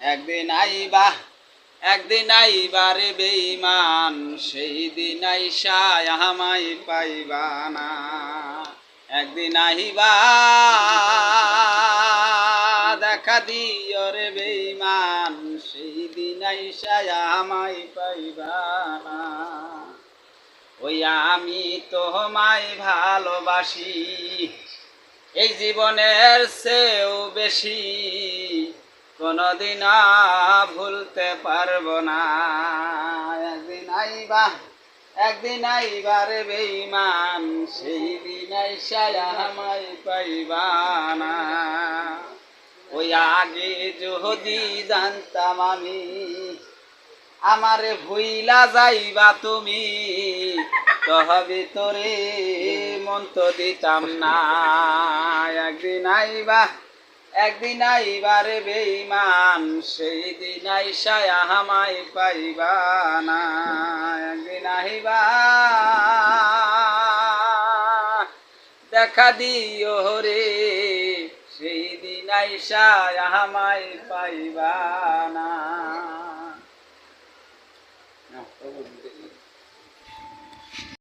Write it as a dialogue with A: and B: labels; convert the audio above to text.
A: একদিন আইবা একদিন আইবা রে বেঈমান, সেই দিন আইসা আমায় পাইবা না। একদিন আইবা দেখা দিও রে বেঈমান, সেই দিন আইসা আমায় পাইবা না। ওই আমি তোমায় ভালোবাসি এই জীবনের চেয়েও বেশি, কোনদিন ভুলতে পারবো না। একদিন আইবা রে বেঈমান, সেই দিন আইসা আমায় পাইবা না। ওই আগে যদি জানতাম আমি আমারে ভুইলা যাইবা তুমি, তবে তোরে মন তো দিতাম না। একদিন আইবা রে বেঈমান, সেই দিন আইসা আমায় পাইবা না। একদিন আইবা দেখা দিও রে, সেই দিন আইসা আমায় পাইবা না।